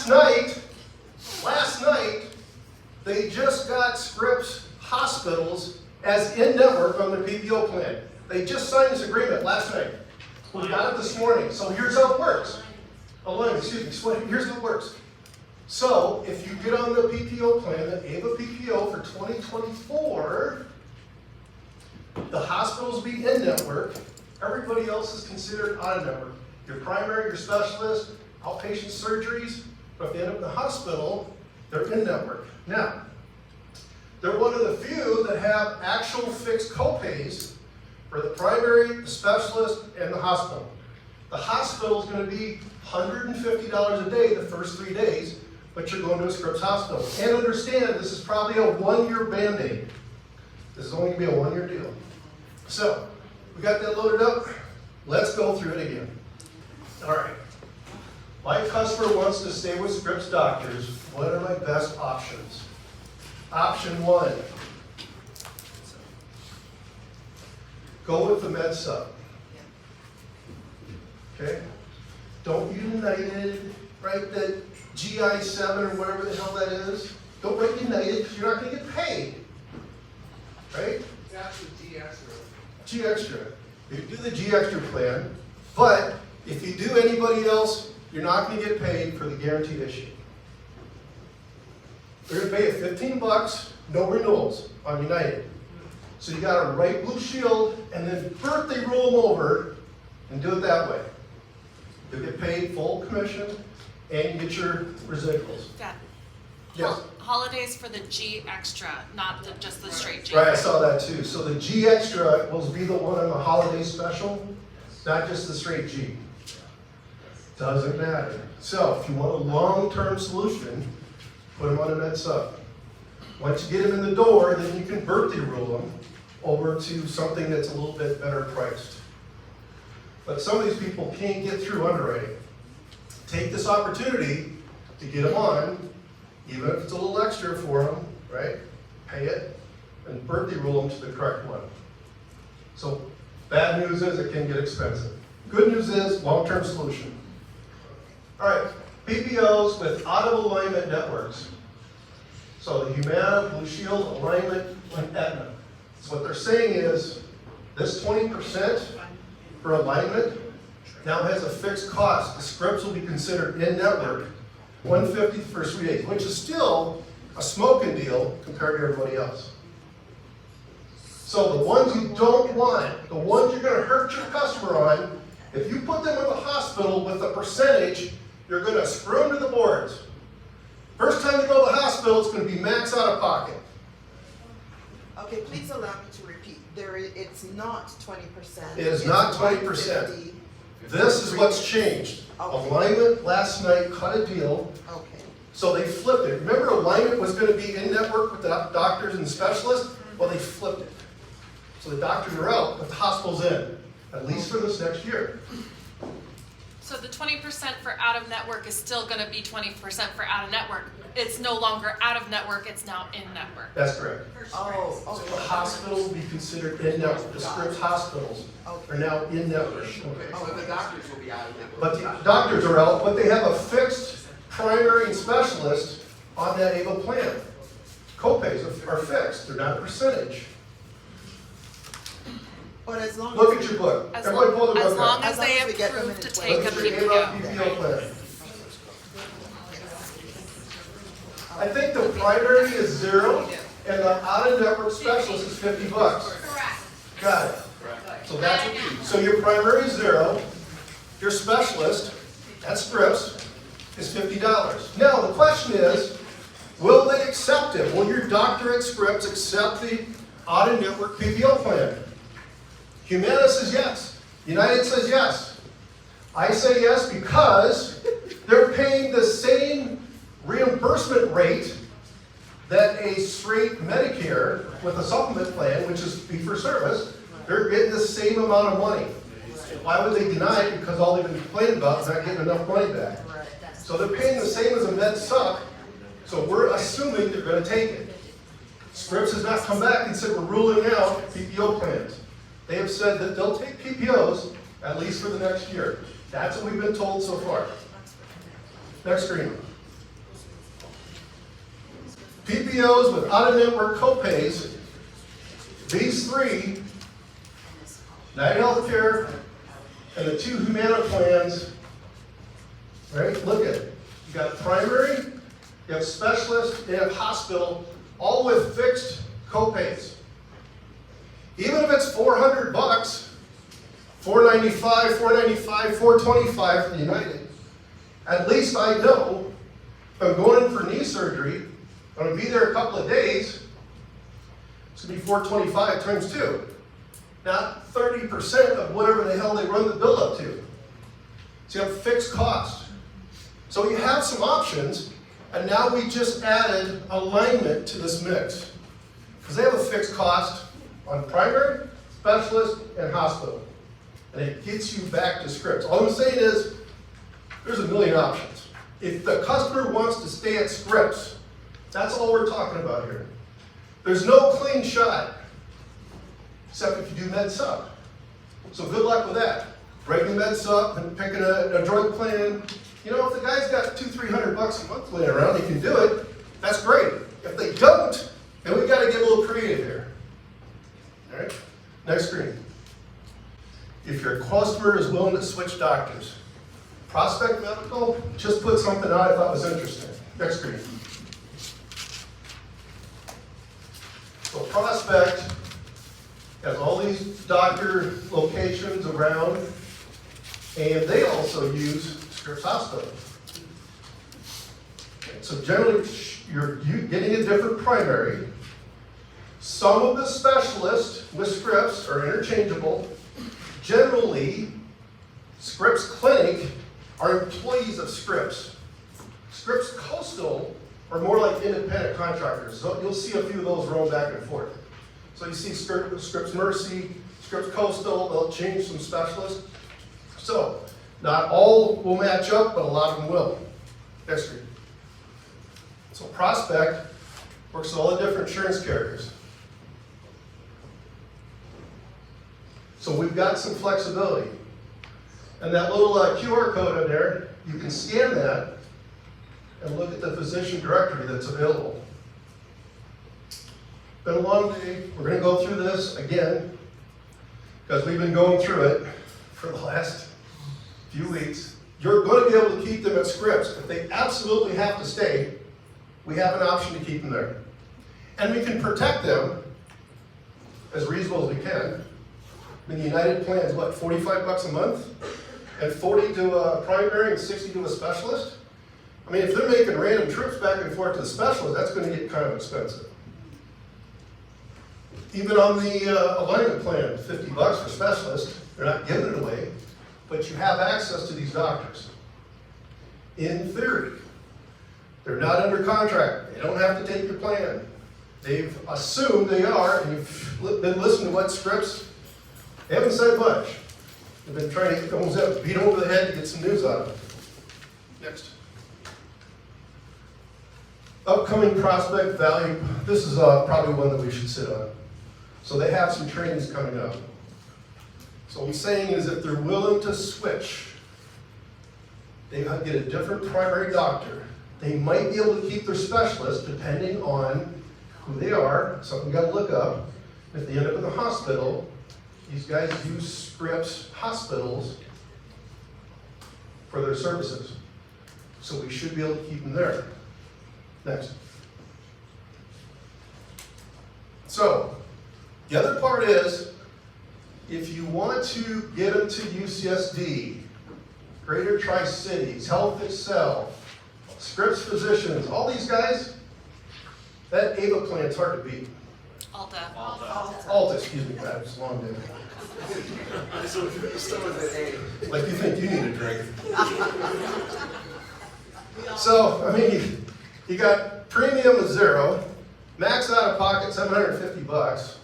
last night, they just got Scripps Hospitals as in-network on their PPO plan. They just signed this agreement last night. We got it this morning. So here's how it works. Here's how it works. So if you get on the PPO plan, the AVA PPO for 2024, the hospitals be in-network. Everybody else is considered out-of-network. Your primary, your specialist, outpatient surgeries, but if they end up in the hospital, they're in-network. Now, they're one of the few that have actual fixed copays for the primary, the specialist, and the hospital. The hospital is going to be $150 a day the first 3 days, but you're going to a Scripps hospital. And understand, this is probably a one-year Band-Aid. This is only going to be a one-year deal. So, we got that loaded up. Let's go through it again. All right. My customer wants to stay with Scripps doctors. What are my best options? Option 1. Go with the MedSup. Okay? Don't United write that GI7 or whatever the hell that is. Don't write United because you're not going to get paid. Right? It's actually G Extra. G Extra. You do the G Extra plan, but if you do anybody else, you're not going to get paid for the guaranteed issue. They're going to pay you $15, no renewals on United. So you got to write Blue Shield and then birthday roll them over and do it that way. You'll get paid full commission and you get your residuals. Dad. Yes. Holidays for the G Extra, not just the straight G. Right, I saw that too. So the G Extra will be the one on the holiday special, not just the straight G. Doesn't matter. So if you want a long-term solution, put them on a MedSup. Once you get them in the door, then you can birthday rule them over to something that's a little bit better priced. But some of these people can't get through underwriting. Take this opportunity to get them on, even if it's a little extra for them, right? Pay it and birthday rule them to the correct one. So bad news is it can get expensive. Good news is long-term solution. All right, PPOs with out-of-alignment networks. So the Humana, Blue Shield, Alignment, and Aetna. So what they're saying is this 20% for alignment now has a fixed cost. The Scripps will be considered in-network, $150 the first 3 days, which is still a smoking deal compared to everybody else. So the ones you don't want, the ones you're going to hurt your customer on, if you put them in the hospital with a percentage, you're going to screw them to the boards. First time you go to the hospital, it's going to be max out of pocket. Okay, please allow me to repeat. It's not 20%. It is not 20%. 150. This is what's changed. Okay. Alignment last night cut a deal, Okay. so they flipped it. Remember, Alignment was going to be in network with the doctors and specialists? Well, they flipped it. So the doctors are out, but the hospital's in, at least for this next year. So the 20% for out of network is still going to be 20% for out of network. It's no longer out of network, it's now in network. That's correct. Oh, So the okay. hospital will be considered in network. The Scripps hospitals are now in network. Oh, and the doctors will be out of network. But the doctors are out, but they have a fixed primary and specialist on that AVA plan. Copays are fixed, they're not a percentage. But as long Look as at your book. As Everybody pull long, their as, book long out. as they As long as we get them approve in to the take a Look at your AVA PPO. PPO plan. I think the primary is 0, and the out-of-network specialist is $50. Correct. Got it. So that's what you, so your primary is 0, your specialist, that's Scripps, is $50. Now, the question is, will they accept it? Will your doctor at Scripps accept the out-of-network PPO plan? Humana says yes. United says yes. I say yes because they're paying the same reimbursement rate that a straight Medicare with a supplement plan, which is fee-for-service, they're getting the same amount of money. Why would they deny it? Because all they've been complaining about is not getting enough money back. So they're paying the same as a MedSup, so we're assuming they're going to take it. Scripps has not come back and said we're ruling out PPO plans. They have said that they'll take PPOs at least for the next year. That's what we've been told so far. Next screen. PPOs with out-of-network copays, these three, UnitedHealthcare and the two Humana plans, right? Look at it. You got primary, you have specialist, you have hospital, all with fixed copays. Even if it's $400, $495, $495, $425 for United, at least I know if I'm going in for knee surgery, I'm going to be there a couple of days, it's going to be $425 times 2. Not 30% of whatever the hell they run the bill up to. So you have fixed cost. So you have some options, and now we just added alignment to this mix. Because they have a fixed cost on primary, specialist, and hospital. And it gets you back to Scripps. All I'm saying is, there's a million options. If the customer wants to stay at Scripps, that's all we're talking about here. There's no clean shot, except if you do med sub. So good luck with that. Breaking med sub and picking a drug plan. You know, if the guy's got $200-300 a month laying around, he can do it. That's great. If they don't, then we got to get a little creative here. All right. Next screen. If your customer is willing to switch doctors, Prospect Medical just put something out I thought was interesting. Next screen. So Prospect has all these doctor locations around, and they also use Scripps Hospital. So generally, you're getting a different primary. Some of the specialists with Scripps are interchangeable. Generally, Scripps Clinic are employees of Scripps. Scripps Coastal are more like independent contractors. So you'll see a few of those roll back and forth. So you see Scripps Mercy, Scripps Coastal, they'll change some specialists. So not all will match up, but a lot of them will. Next screen. So Prospect works with all the different insurance carriers. So we've got some flexibility. And that little QR code in there, you can scan that and look at the physician directory that's available. Been a long day. We're going to go through this again because we've been going through it for the last few weeks. You're going to be able to keep them at Scripps. If they absolutely have to stay, we have an option to keep them there. And we can protect them as reasonable as we can. I mean, the United plan is what, $45 a month? And 40 to a primary and 60 to a specialist? I mean, if they're making random trips back and forth to the specialist, that's going to get kind of expensive. Even on the alignment plan, $50 for specialist, they're not giving it away, but you have access to these doctors. In theory, they're not under contract. They don't have to take your plan. They've assumed they are, and you've been listening to what Scripps, they haven't said much. They've been trying to almost beat over the head to get some news out of it. Next. Upcoming Prospect Value. This is probably one that we should sit on. So they have some trainings coming up. So what I'm saying is if they're willing to switch, they get a different primary doctor. They might be able to keep their specialist depending on who they are. Something you got to look up. If they end up in the hospital, these guys use Scripps hospitals for their services. So we should be able to keep them there. Next. So, the other part is, if you want to get them to UCSD, Greater Tri-Cities, Health Excel, Scripps Physicians, all these guys, that AVA plan's hard to beat. Alta, excuse me, that was a long day. Like you think you need a drink. So, I mean, you got premium is $0, max out of pocket $750,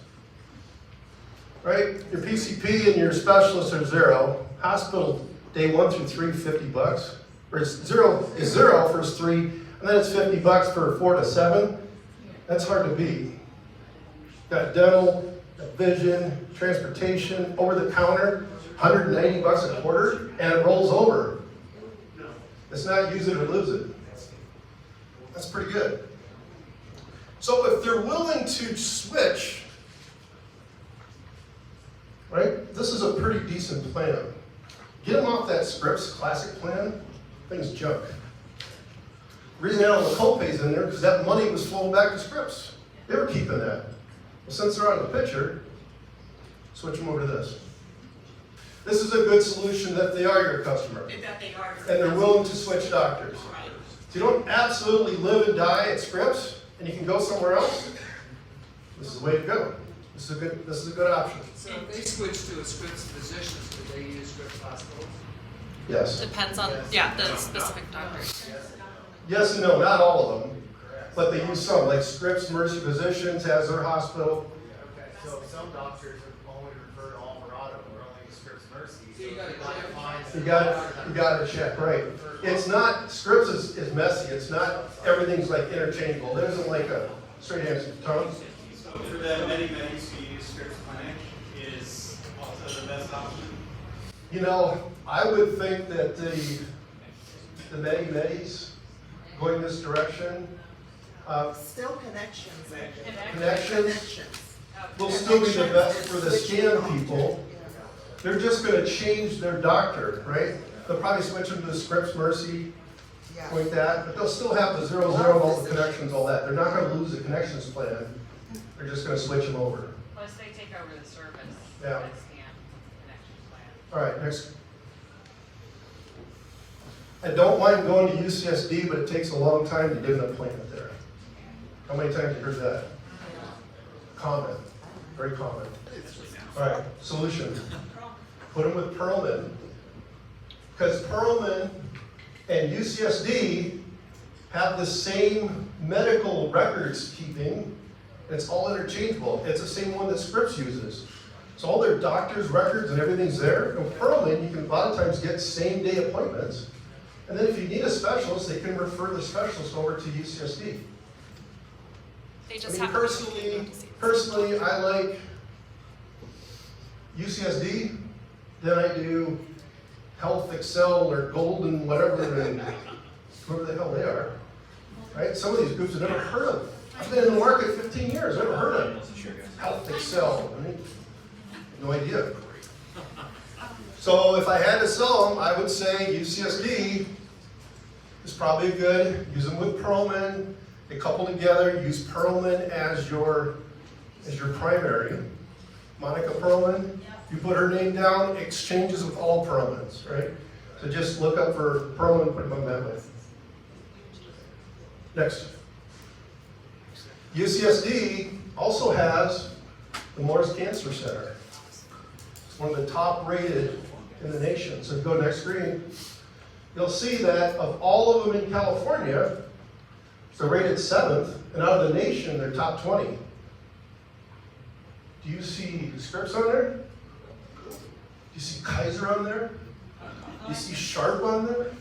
right? Your PCP and your specialists are $0. Hospital day 1 through 3, $50, or it's $0 is $0 for 3, and then it's $50 for 4 to 7. That's hard to beat. Got dental, vision, transportation, over the counter, $190 a quarter, and it rolls over. It's not use it or lose it. That's pretty good. So if they're willing to switch, right, this is a pretty decent plan. Get them off that Scripps Classic plan, thing's junk. The reason they had all the co-pays in there, because that money was flowing back to Scripps. They were keeping that. Well, since they're out of the picture, switch them over to this. This is a good solution that they are your customer. That they are. And they're willing to switch doctors. Right. So you don't absolutely live and die at Scripps, and you can go somewhere else. This is the way to go. This is a good option. So if they switch to a Scripps Physicians, do they use Scripps Hospitals? Yes. Depends on, yeah, the specific doctor. Yes and no, not all of them, but they use some, like Scripps Mercy Physicians has their hospital. Okay, so some doctors are only refer to Alvarado or only Scripps Mercy. So you gotta check. You got to check, right. It's not, Scripps is messy, it's not, everything's like interchangeable. There isn't like a straight answer. Tom? So for the many-many's who use Scripps Clinic, is also the best option? You know, I would think that the many-manys going this direction, Still connections. Connections will still be the best for the scan people. They're just gonna change their doctor, right? They'll probably switch them to the Scripps Mercy, Yeah. like that, but they'll still have the 0, all the connections, all that. They're not gonna lose the connections plan. They're just gonna switch them over. Plus they take over the service. Yeah. That's the connection plan. All right, next. I don't mind going to UCSD, but it takes a long time to get an appointment there. How many times have you heard that? Common, very common. All right, solution. Put them with Perlman. Because Perlman and UCSD have the same medical records keeping. It's all interchangeable. It's the same one that Scripps uses. So all their doctor's records and everything's there. And Perlman, you can a lot of times get same-day appointments. And then if you need a specialist, they can refer the specialist over to UCSD. They I just mean, have to be personally, I like UCSD, then I do Health Excel or Golden, whatever, and whoever the hell they are. Right? Some of these groups I've never heard of. I've been in the market 15 years, never heard of Health Excel. I mean, no idea. So if I had to sell them, I would say UCSD is probably good. Use them with Perlman. They couple together. Use Perlman as your primary. Monica Perlman. You put her name down. Exchanges with all Perlmans, right? So just look up for Perlman. Put them on that list. Next. UCSD also has the Morris Cancer Center. It's one of the top rated in the nation. So if you go next screen, you'll see that of all of them in California, they're rated 7th, and out of the nation, they're top 20. Do you see Scripps on there? Do you see Kaiser on there? Do you see Sharp on there?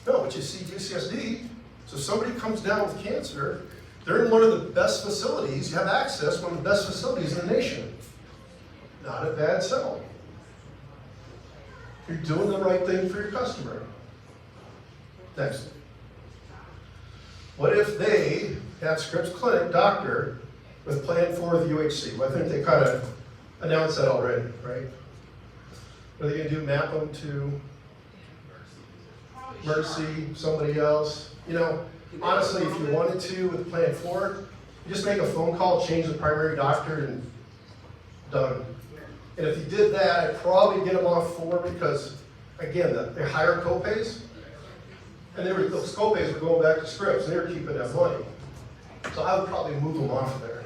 No, but you see UCSD. So somebody comes down with cancer, they're in one of the best facilities, you have access, one of the best facilities in the nation. Not a bad sell. You're doing the right thing for your customer. Next. What if they have Scripps Clinic doctor with Plan 4 of the UHC? Well, I think they kind of announced that already, right? What are they going to do? Map them to Mercy, somebody else? You know, honestly, if you wanted to with Plan 4, you just make a phone call, change the primary doctor, and done. And if you did that, I'd probably get them off 4 because, again, they're higher copays. And those copays were going back to Scripps, and they were keeping that money. So I would probably move them off there.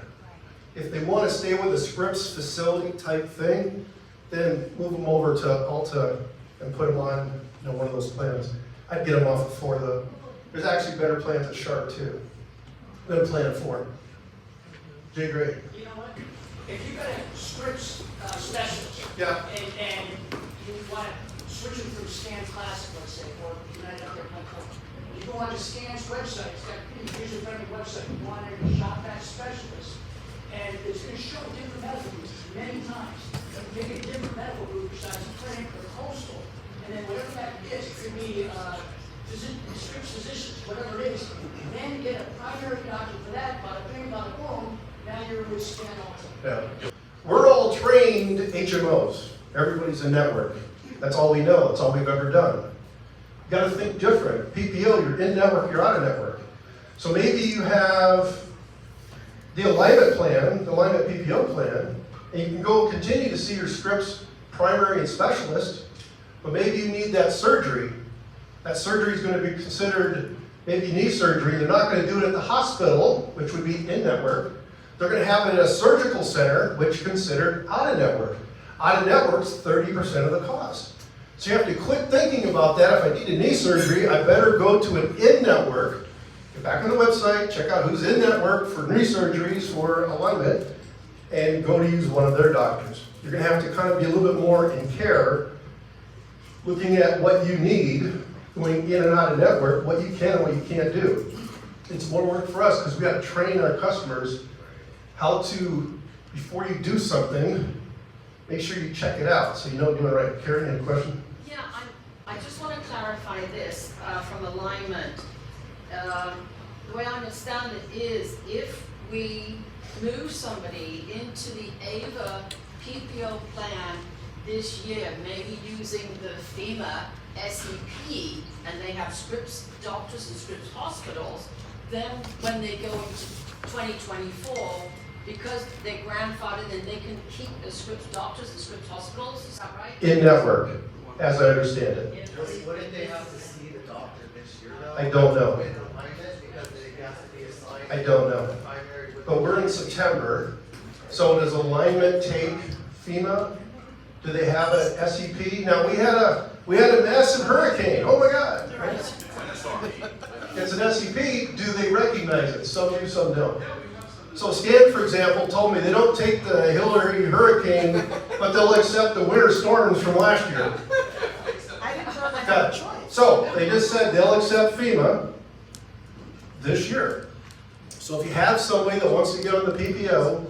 If they want to stay with a Scripps facility type thing, then move them over to Alta and put them on one of those plans. I'd get them off of 4 though. There's actually better plans at Sharp too than Plan 4. Jay Gray. You know what? If you got a Scripps specialist, Yeah. and you want to switch them from Scan Classic, let's say, or United Healthcare Plan 4, you go on to Scan's website, it's got a pretty user-friendly website, you want to shop that specialist, and it's going to show different medical groups many times. Pick a different medical group besides the clinic or coastal, and then whatever that is, it could be Scripps Physicians, whatever it is, they then get a primary doctor for that, bada bing, bada boom, now you're with scan also. Yeah. We're all trained HMOs. Everybody's a network. That's all we know. That's all we've ever done. You gotta think different. PPO, you're in network, you're out of network. So maybe you have the alignment plan, the alignment PPO plan, and you can go continue to see your Scripps primary and specialist, but maybe you need that surgery. That surgery is going to be considered maybe knee surgery. They're not going to do it at the hospital, which would be in network. They're going to have it at a surgical center, which is considered out of network. Out of network's 30% of the cost. So you have to quit thinking about that. If I need a knee surgery, I better go to an in-network. Get back on the website, check out who's in network for knee surgeries, for alignment, and go to use one of their doctors. You're going to have to kind of be a little bit more in care, looking at what you need, going in and out of network, what you can and what you can't do. It's more work for us because we got to train our customers how to, before you do something, make sure you check it out so you know what you're doing right. Karen, you have a question? Yeah, I just want to clarify this from alignment. The way I understand it is if we move somebody into the AVA PPO plan this year, maybe using the FEMA SEP, and they have Scripps doctors and Scripps hospitals, then when they go into 2024, because they're grandfathered, then they can keep the Scripps doctors and Scripps hospitals, is that right? In network, as I understand it. Wouldn't they have to see the doctor this year though? I don't know. With alignment, because they have to be assigned. I don't know. Primary with. But we're in September, so does alignment take FEMA? Do they have an SEP? Now, we had a massive hurricane, oh my God. Right? It's an SEP, do they recognize it? Some do, some don't. So Scan, for example, told me they don't take the Hillary hurricane, but they'll accept the winter storms from last year. I didn't know they had Okay. a choice. So they just said they'll accept FEMA this year. So if you have somebody that wants to get on the PPO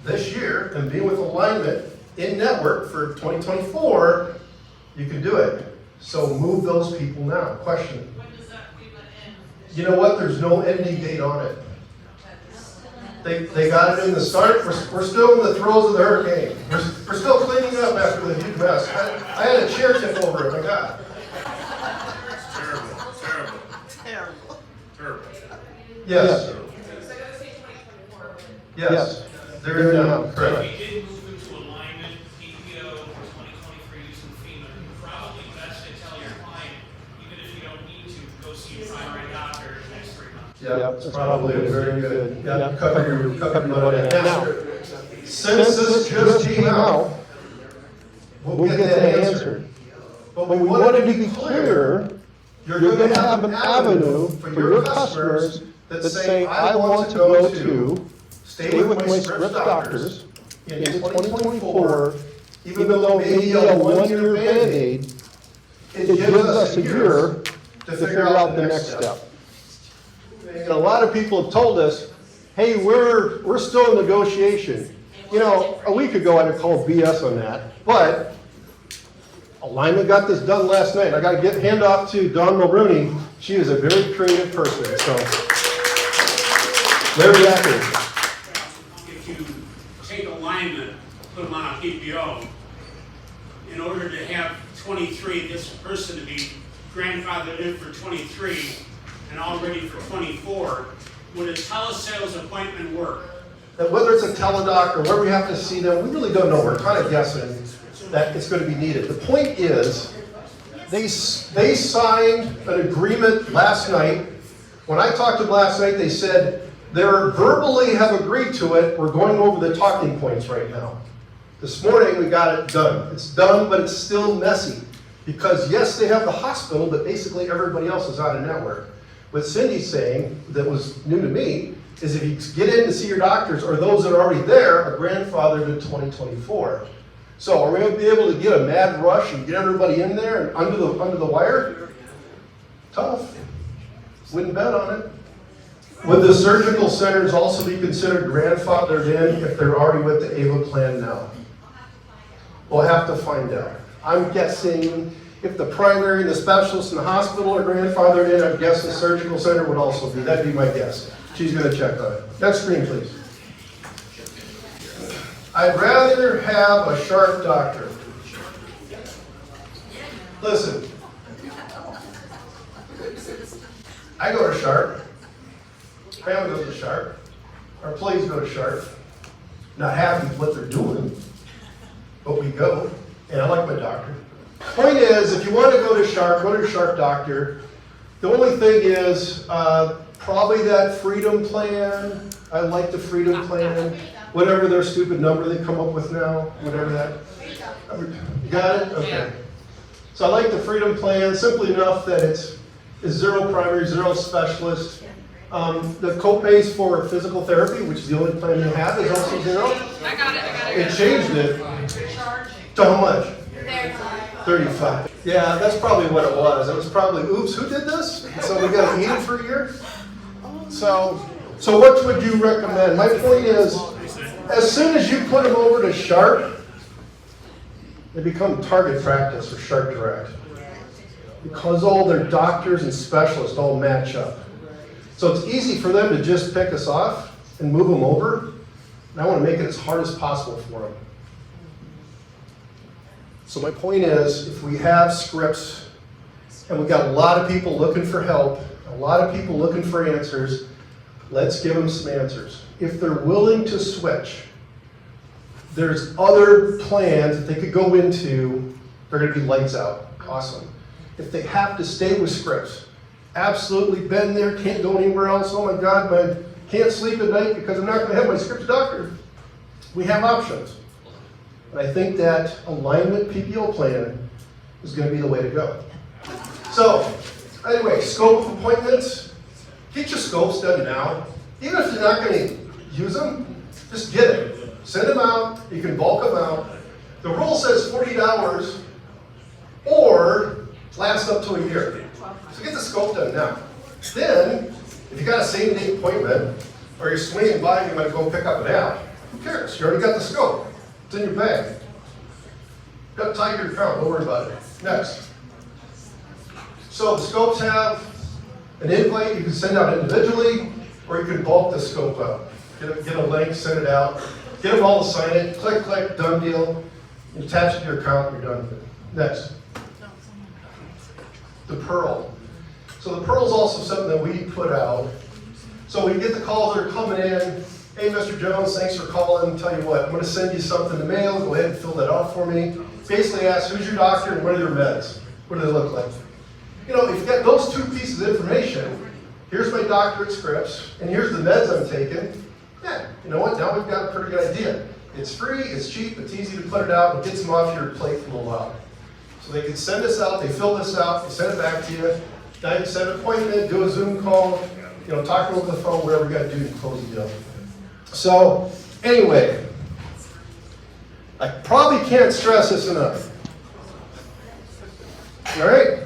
this year and be with alignment in network for 2024, you can do it. So move those people now. Question. When does that FEMA end? You know what? There's no ending date on it. They got it in the start. We're still in the throes of the hurricane. We're still cleaning up after the huge mess. I had a chair tip over it. My God. Terrible. Yes. Yes. They're now. If Correct. we did move into alignment, PPO for 2023 using FEMA, probably best to tell your client, even if you don't need to, go see your primary doctor in the next 3 months. Yeah, it's probably very good. Yeah, cover your butt in. Now, since this just came out, we'll get that answered. But we wanted to be clear, you're going to have an avenue for your customers that say, I want to go to stay with my Scripps doctors in 2024, even though it may be a one-year Band-Aid, it gives us a year to figure out the next step. And a lot of people have told us, hey, we're still in negotiation. You know, a week ago I'd have called BS on that, but alignment got this done last night. I got to hand off to Dawn Mulrooney. She is a very creative person, so Larry Acker. If you take alignment, put them on a PPO, in order to have 23, this person to be grandfathered in for 23 and all ready for 24, would a telesales appointment work? And whether it's a teledoc or where we have to see them, we really don't know. We're kind of guessing that it's going to be needed. The point is, they signed an agreement last night. When I talked to them last night, they said they verbally have agreed to it. We're going over the talking points right now. This morning we got it done. It's done, but it's still messy. Because yes, they have the hospital, but basically everybody else is out of network. What Cindy's saying, that was new to me, is if you get in to see your doctors, or those that are already there, are grandfathered in 2024. So are we going to be able to get a mad rush and get everybody in there and under the wire? Tough. Wouldn't bet on it. Would the surgical centers also be considered grandfathered in if they're already with the AVA plan now? We'll have to find out. I'm guessing If the primary and the specialist in the hospital are grandfathered in, I guess the surgical center would also be. That'd be my guess. She's gonna check on it. Next screen, please. I'd rather have a sharp doctor. Listen. I go to Sharp. Family goes to Sharp. Our employees go to Sharp. Not happy with what they're doing, but we go, and I like my doctor. Point is, if you want to go to Sharp doctor. The only thing is, probably that Freedom Plan. I like the Freedom Plan. Whatever their stupid number they come up with now, whatever that. You got it? Okay. So I like the Freedom Plan, simply enough that it's zero primary, zero specialist. The co-pays for physical therapy, which is the only plan you have, is also zero. I got it. It changed it to how much? 35. Yeah, that's probably what it was. It was probably, oops, who did this? So we got to eat it for a year? So what would you recommend? My point is, as soon as you put them over to Sharp, they become target practice for Sharp Direct. Because all their doctors and specialists all match up. So it's easy for them to just pick us off and move them over. And I want to make it as hard as possible for them. So my point is, if we have scripts and we've got a lot of people looking for help, a lot of people looking for answers, let's give them some answers. If they're willing to switch, there's other plans that they could go into. They're going to be lights out. Awesome. If they have to stay with scripts, absolutely been there, can't go anywhere else. Oh my God, I can't sleep at night because I'm not going to have my scripts doctor. We have options. And I think that alignment PPO plan is going to be the way to go. So, anyway, scope of appointments. Get your scopes done now. Even if you're not going to use them, just get it. Send them out. You can bulk them out. The rule says 48 hours or last up to a year. So get the scope done now. Then, if you got a same-day appointment, or you're swinging by and you want to go pick up an app, who cares? You already got the scope. It's in your bag. Got to tie your account. Don't worry about it. Next. So the scopes have an invite you can send out individually, or you can bulk the scope out. Get a link, send it out. Get them all to sign it. Click, click, done deal. You attach it to your account, and you're done with it. Next. The Pearl. So the Pearl is also something that we put out. So we get the calls that are coming in. Hey, Mr. Jones, thanks for calling. Tell you what, I'm going to send you something in the mail. Go ahead and fill that out for me. Basically ask, who's your doctor and what are their meds? What do they look like? You know, if you've got those two pieces of information, here's my doctorate scripts, and here's the meds I'm taking. Yeah, you know what? Now we've got a pretty good idea. It's free, it's cheap, it's easy to put it out, and gets them off your plate for a little while. So they can send this out, they fill this out, they send it back to you. Now you set an appointment, do a Zoom call, you know, talk over the phone, whatever you got to do to close the deal. So, anyway, I probably can't stress this enough. All right?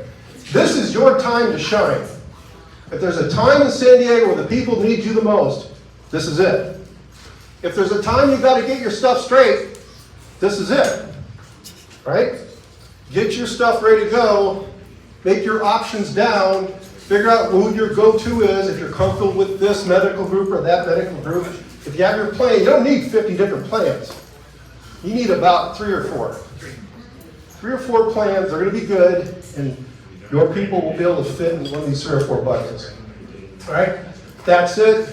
This is your time to shine. If there's a time in San Diego where the people need you the most, this is it. If there's a time you've got to get your stuff straight, this is it. Right? Get your stuff ready to go. Make your options down. Figure out who your go-to is if you're comfortable with this medical group or that medical group. If you have your plan, you don't need 50 different plans. You need about 3 or 4. 3 or 4 plans are going to be good, and your people will be able to fit in one of these 3 or 4 buckets. All right? That's it.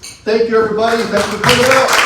Thank you, everybody. Thanks for coming out.